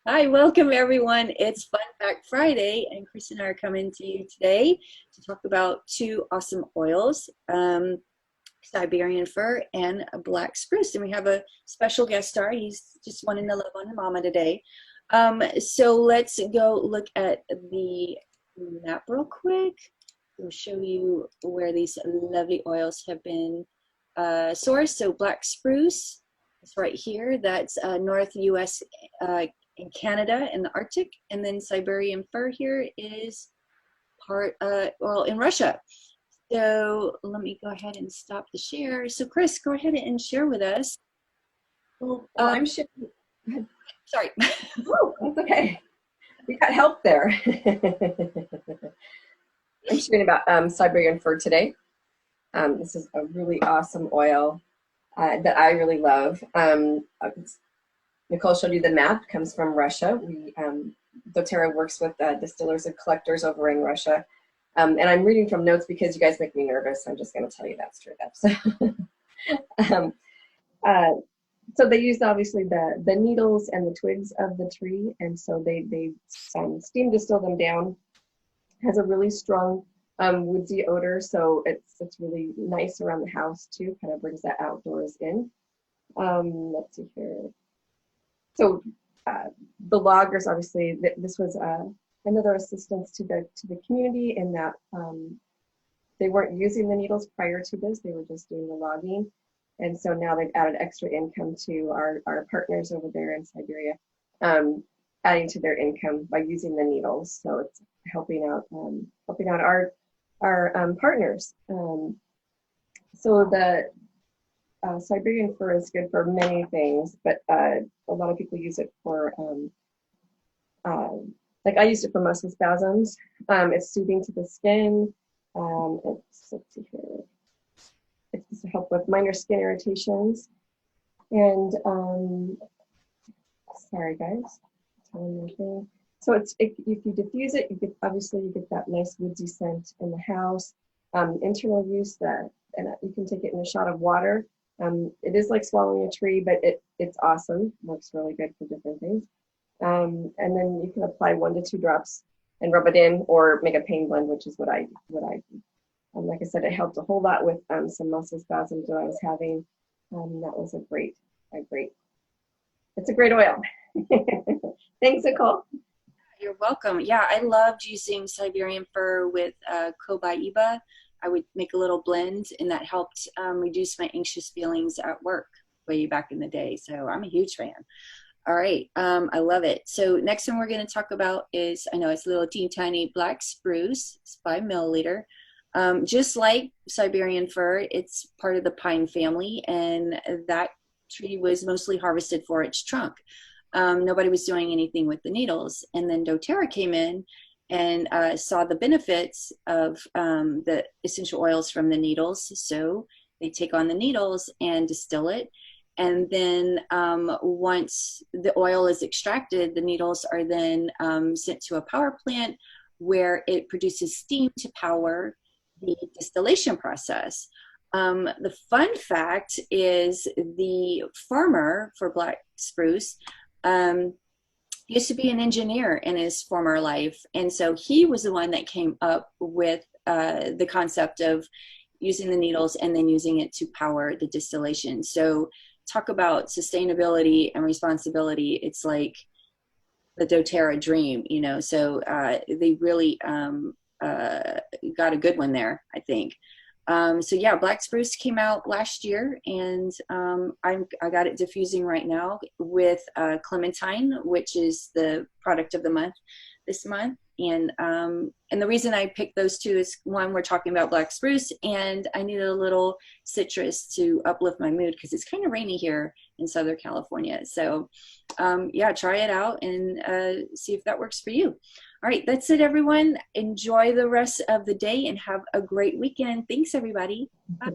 Hi, welcome everyone. It's Fun Fact Friday, and Chris and I are coming to you today to talk about two awesome oils, Siberian fir and black spruce. And we have a special guest star. He's just wanting to love on the mama today. So let's go look at the map real quick. We'll show you where these lovely oils have been sourced. So black spruce is right here. That's North U.S. In Canada in the Arctic, and then Siberian fir here is in Russia. So let me go ahead and stop the share. So Chris, go ahead and share with us. Well, I'm sharing. Sorry. Oh, that's okay. We got help there. I'm sharing about Siberian fir today. This is a really awesome oil that I really love. Nicole showed you the map. It comes from Russia. doTERRA works with distillers and collectors over in Russia. And I'm reading from notes because you guys make me nervous. I'm just going to tell you that straight up. So they used obviously the needles and the twigs of the tree, and so they steam distill them down. Has a really strong woodsy odor, so it's really nice around the house too. Kind of brings that outdoors in. Let's see here. So the loggers, obviously, this was another assistance to the community in that they weren't using the needles prior to this; they were just doing the logging, and so now they've added extra income to our partners over there in Siberia, adding to their income by using the needles. So it's helping out our partners. So the Siberian fir is good for many things, but a lot of people use it for, like I used it for muscle spasms. It's soothing to the skin. Let's see here. It's supposed to help with minor skin irritations. And sorry guys, telling you thing. So if you diffuse it, you get that nice woodsy scent in the house. Internal use and you can take it in a shot of water. It is like swallowing a tree, but it's awesome. Works really good for different things. And then you can apply 1 to 2 drops and rub it in, or make a pain blend, which is what I do. Like I said, it helped a whole lot with some muscle spasms that I was having. That was it's a great oil. Thanks, Nicole. You're welcome. Yeah, I loved using Siberian fir with cobaiba. I would make a little blend, and that helped reduce my anxious feelings at work way back in the day. So I'm a huge fan. All right, I love it. So next one we're going to talk about is, I know it's a little teeny tiny black spruce. It's 5 milliliter. Just like Siberian fir, it's part of the pine family, and that tree was mostly harvested for its trunk. Nobody was doing anything with the needles. And then doTERRA came in and saw the benefits of the essential oils from the needles. So they take on the needles and distill it. And then once the oil is extracted, the needles are then sent to a power plant where it produces steam to power the distillation process. The fun fact is the farmer for black spruce used to be an engineer in his former life, and so he was the one that came up with the concept of using the needles and then using it to power the distillation. So talk about sustainability and responsibility. It's like the doTERRA dream, so they really got a good one there, I think. So yeah, black spruce came out last year, and I got it diffusing right now with clementine, which is the product of the month this month. And the reason I picked those two is, one, we're talking about black spruce, and I needed a little citrus to uplift my mood because it's kind of rainy here in Southern California. So yeah, try it out and see if that works for you. All right, that's it, everyone. Enjoy the rest of the day and have a great weekend. Thanks, everybody. Bye.